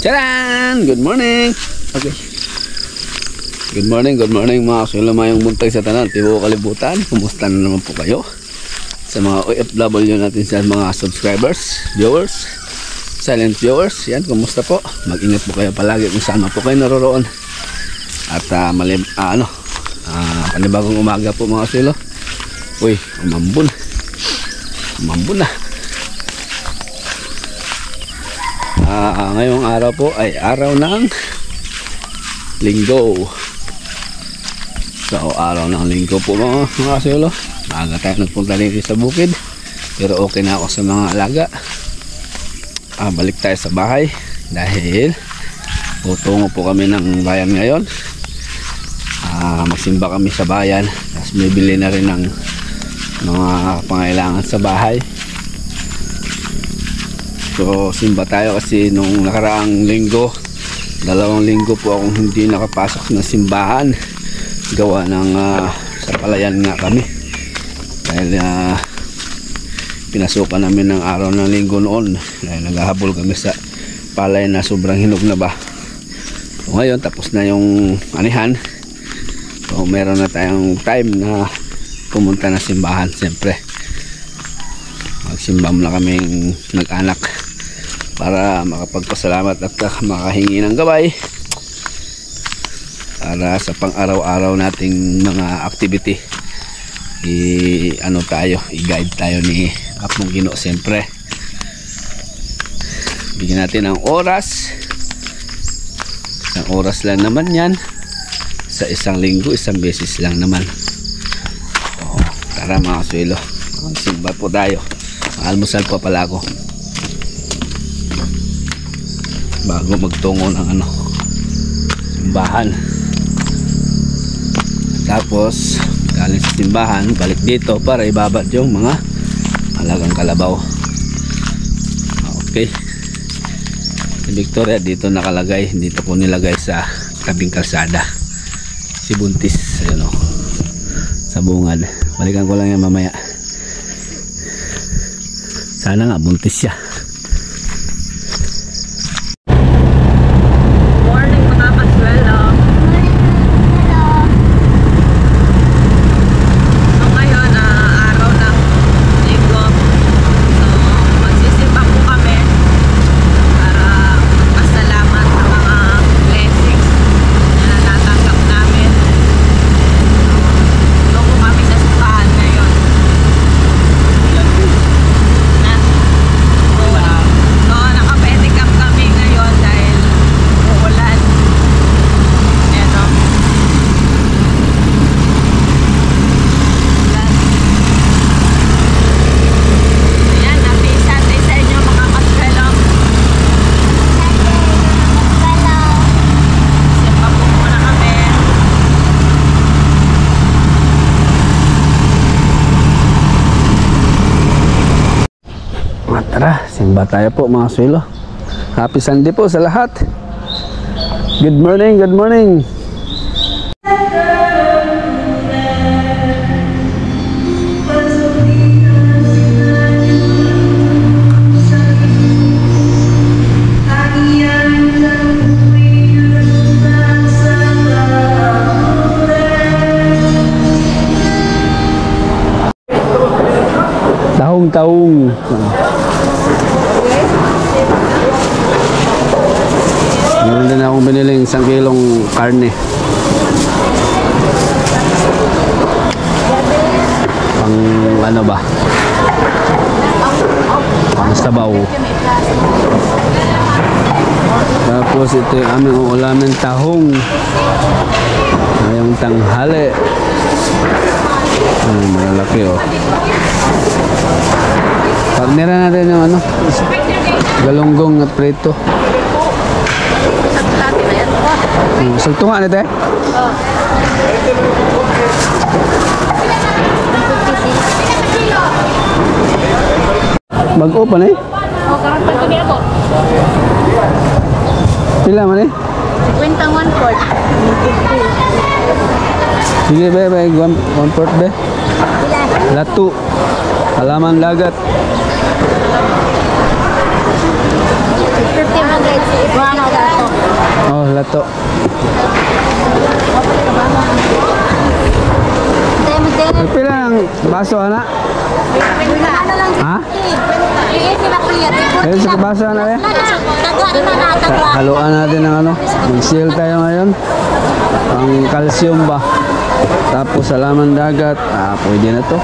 Charan! Good morning! Okay. Good morning mga kasilamayong buntag sa tanan, tibo kalibutan. Kumusta na naman po kayo? Sa mga OFW natin sa mga subscribers, viewers, silent viewers, yan, kumusta po? Mag-ingat po kayo palagi kung saan po kayo naroroon. At panibagong umaga po mga kasilo. Uy, umambun na. Ngayong araw po ay araw ng linggo. So araw ng linggo po mga kasilo. Maaga tayo nagpunta rin sa bukid, pero okay na ako sa mga alaga. Balik tayo sa bahay dahil tutungo po kami ng bayan ngayon. Magsimba kami sa bayan, tapos may bili na rin ng mga pangailangan sa bahay. So simba tayo kasi nung nakaraang linggo, 2 linggo po akong hindi nakapasok ng simbahan, gawa ng sa palayan nga kami dahil pinasukan namin ng araw ng linggo noon dahil naghahabol kami sa palay na sobrang hinog na ba. So ngayon tapos na yung anihan, so meron na tayong time na pumunta na simbahan. Siyempre magsimba muna kaming nag-anak para makapagpasalamat at makahingi ng gabay para sa pang-araw-araw nating mga activity. I-guide tayo ni Apong Gino. Siyempre bigyan natin ng oras, isang oras lang naman yan sa isang linggo, isang beses lang naman. So, tara mga kasuelo, simba po tayo. Almusal pa pala ako bago magtungo ng simbahan. Tapos galing sa simbahan balik dito para ibabad yung mga alagang kalabaw. Okay, si Victoria dito nakalagay, dito ko nilagay sa tabing kalsada. Si Buntis sa bungad. Balikan ko lang yan mamaya. Sana nga buntis siya. Tara, simba tayo po mga kasuelo. Happy Sunday po sa lahat. Good morning, good morning. Taong meron din akong biniling 1 kilong karne pang pang sabaw. Tapos ito yung aming ulamin, tahong ngayong tanghali. Malalaki Pagmira natin yung galunggong at prito. Salto nga nito Bago pa na karang pagkagi ako. Pila man 51 Sige be, 1/4 be. Latu. Halaman dagat. 50 mga guys. Oh, lato. Pila ang baso, ana? Ha? Ayun sa baso, ana eh? Haluan natin ng ano. Mag-seal tayo ngayon. Ang calcium ba? Tapos sa laman dagat. Pwede na to.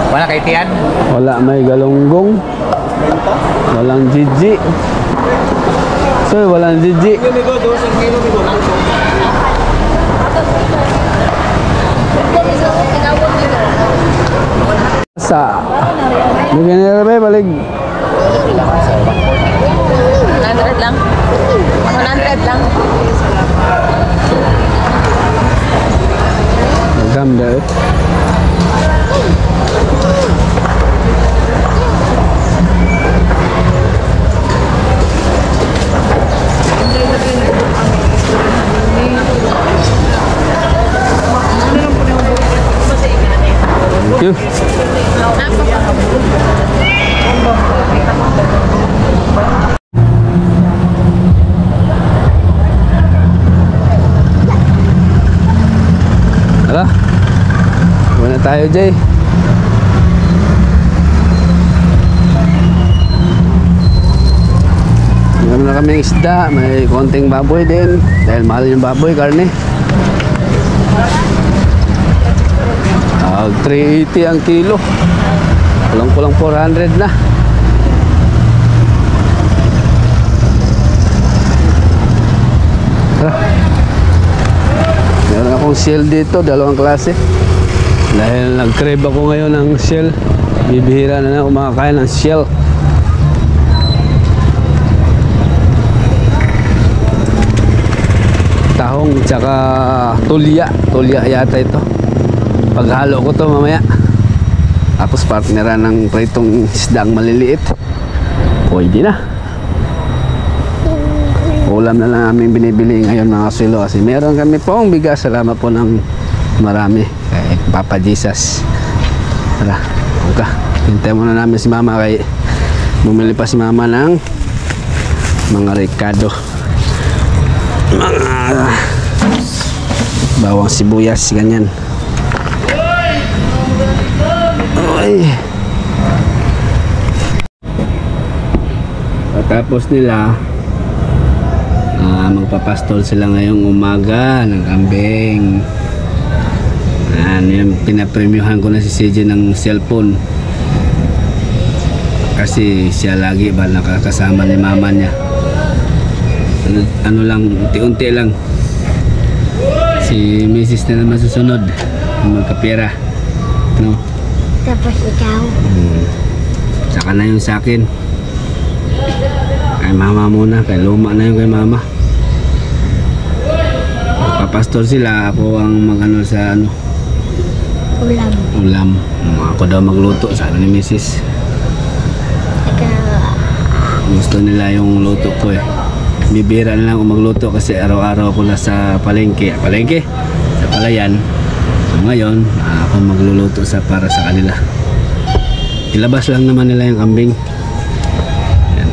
Wala kay Tian? Wala may galunggong. Walang jiji. So, walang jiji. Sa bigyan nila ba balik? 100 lang. 100 lang. Maganda eh. Thank you. Hala. Muna tayo, Jay. Meron na kami isda, may konting baboy din dahil mahal yung baboy, karne. 380 ang kilo. Kulang-kulang 400 na. Tara. Meron akong shell dito, dalawang klase. Dahil nag-crave ako ngayon ng shell. Bibihira na kumakain ng shell. Tahong tsaka tulya. Tulya yata ito. Paghalo ko to mamaya. Tapos partneran ng pritong isdang maliliit. Pwede na. Ulam na lang namin binibili ngayon mga kasulo. Kasi meron kami pong bigas. Salamat po ng marami kay Papa Jesus. Tara, okay. Hintay muna namin si mama kay bumili pa si mama ng mga Ricardo, mga bawang sibuyas, ganyan. Ay. Tapos nila magpapastol sila ngayong umaga ng kambing. Yung pinapremyuhan ko na si CJ ng cellphone kasi siya lagi ba nakakasama ni mama niya. Ano lang, unti-unti lang. Si Mrs. na naman susunod magkapira, no? Tapos ikaw. Saka na yung sa akin. Kay mama muna, kay luma na yung kay mama. Papastor sila, ako ang magano sa ano, ulam. Ako daw magluto, sana ni Mrs. Gusto nila yung luto ko eh. Bibira na lang ako magluto kasi araw-araw ako na sa palengke sa palayan. So ngayon ako magluluto para sa kanila. Ilabas lang naman nila yung kambing. Yan.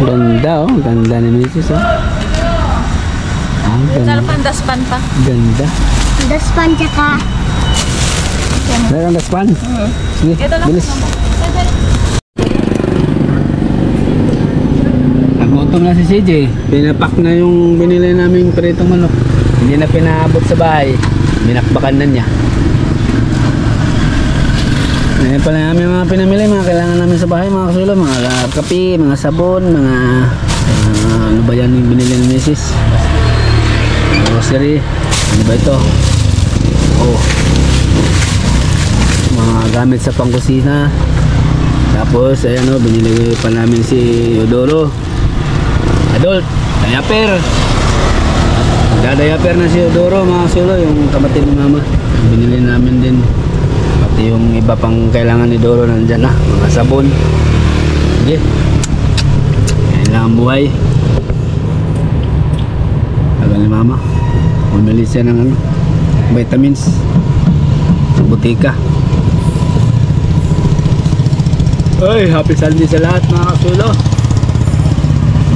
Ganda oh, ganda ni Mrs. oh. Sarap ang daspan pa. Ganda. Daspan tsaka. Meron daspan? Sige, Ito lang. bilis. Nagutom na si CJ. Pinapak na yung binili naming pritong manok. Hindi na pinaabot sa bahay. Binakbakan na niya. Ngayon pala namin mga pinamili, mga kailangan namin sa bahay, mga kasulo, mga kape, mga sabon, mga ano ba yan yung binili ng Mrs. Grocery. Ano ba ito? Oh, mga gamit sa pangkusina. Tapos ayan o, binili pa namin si Odoro adult diaper. Magda-diaper na si Odoro mga sulo, yung kapatid ni mama. Binili namin din. Pati yung iba pang kailangan ni Doro nandyan na, mga sabon. Sige, kailangan buhay. Tagal ni mama, bumili siya ng vitamins sa butika. Ay, happy Sunday sa lahat mga kasulo.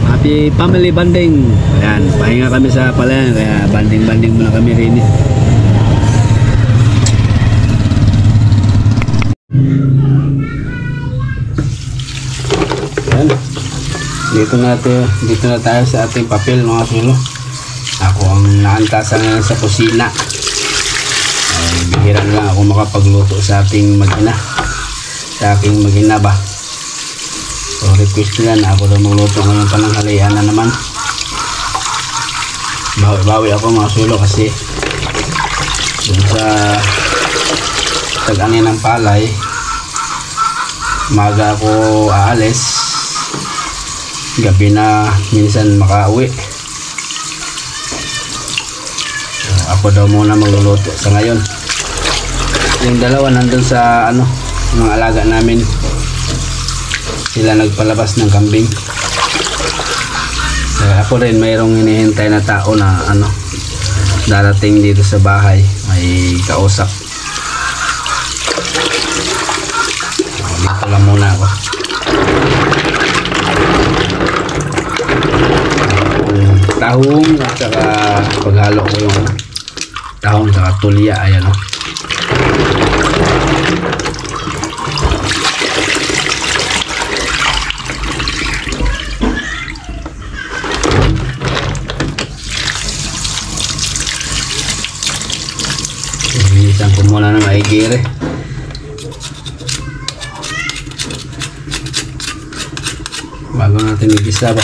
Happy family bonding. Ayan, pahinga kami sa palayan, kaya banding muna kami rin. Ayan. Dito na tayo sa ating papel mga kasulo. Ako ang naantasan ngayon sa kusina. Ay, bihira lang ako makapagluto sa ating mag-ina. Sa aking mag-ina ba. So request nila na ako daw magluto ngayon pananghalian na naman. Bawi ako mga sulo kasi dun sa tag-ani ng palay maga ako aalis, gabi na minsan makauwi. So ako daw muna magluluto sa ngayon. Yung dalawa nandun sa mga alaga namin, sila nagpalabas ng kambing. Ako rin mayroong hinihintay na tao na darating dito sa bahay, may kausap. Dito lang muna ako. Tahong at saka paghalo ko yung tahong saka tulya, ayan o. Linisan ko muna ng maigiri. Bago natin igisa ba.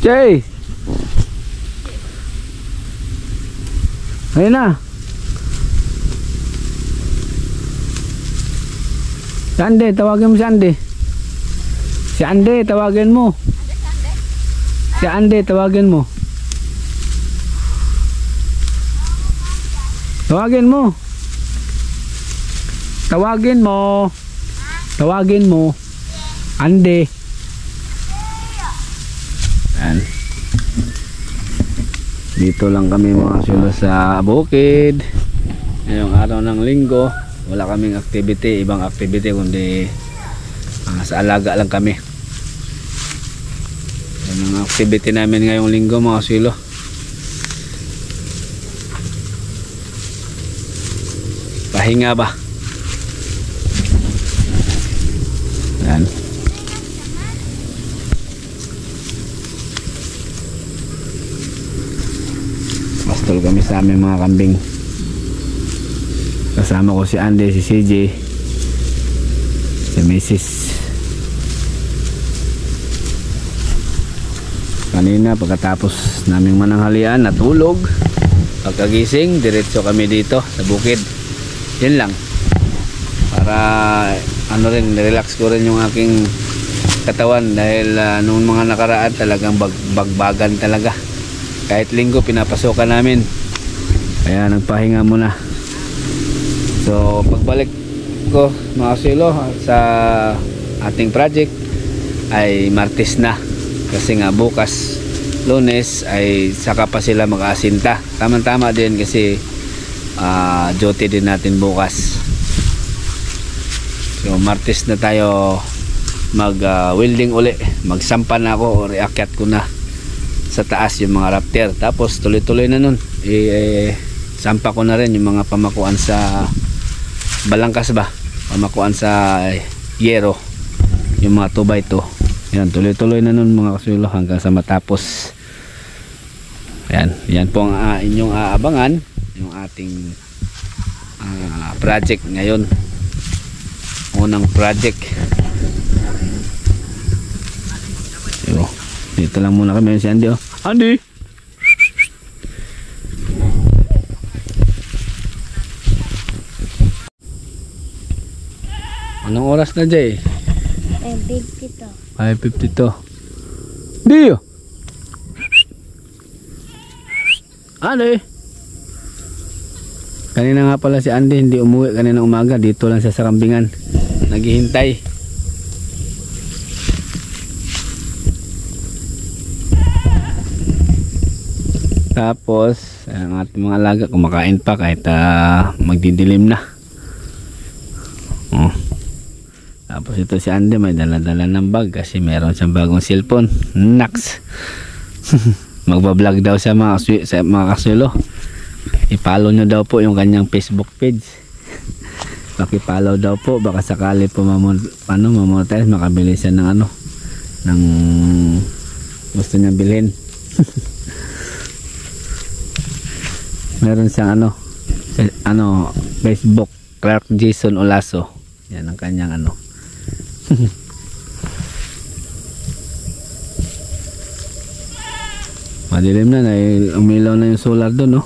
Jay! Ayun na. Si Ande, tawagin mo si Ande. Si Ande, tawagin mo. Si Ande, tawagin mo. Tawagin mo. Tawagin mo. Tawagin mo. Ande. Yan. Dito lang kami mga silo sa bukid. Ngayong araw ng linggo, wala kaming activity, ibang activity kundi sa alaga lang kami. Yan ang activity namin ngayong linggo mga silo. Pahinga ba? Yan. Pastol kami sa aming mga kambing. Kasama ko si Andy, si CJ, si Mrs. Kanina pagkatapos naming mananghalian, natulog. Pagkagising, diretso kami dito sa bukid. Yan lang. Para ano rin, relax ko rin yung aking katawan dahil noong mga nakaraan talagang bagbagan talaga. Kahit linggo pinapasokan namin. Kaya nagpahinga muna. So pagbalik ko mga silo sa ating project ay Martes na. Kasi nga bukas Lunes ay saka pa sila mag-aasinta. Tama-tama din kasi duty din natin bukas. So Martes na tayo mag welding uli. Magsampa na ako o reakyat ko na sa taas yung mga raptor. Tapos tuloy-tuloy na nun. Sampa ko na rin yung mga pamakuan sa balangkas ba. Pamakuan sa yero. Yung mga 2x2. Yan, tuloy-tuloy na nun mga kasulo hanggang sa matapos. Yan po ang inyong aabangan. Yung ating project ngayon. Unang project. Yo. Dito lang muna kami si Andy. Oh. Andy! Anong oras na, Jay? 52. 5:52. Di! Andy! Kanina nga pala si Andy hindi umuwi kanina umaga. Dito lang siya sa kambingan. Naghihintay. Tapos ang ating mga alaga kumakain pa kahit magdidilim na. Tapos ito si Andy may dala-dala ng bag kasi meron siyang bagong cellphone. Naks. Magbablog daw sa mga kasulo. I-follow nyo daw po yung kanyang Facebook page. Paki-follow daw po baka sakali po mamonetize, makabili siya ng ng gusto niya bilhin. Meron siyang Facebook, Clark Jason Olaso. Yan ang kanyang Madilim na, umilaw na yung solar doon, no?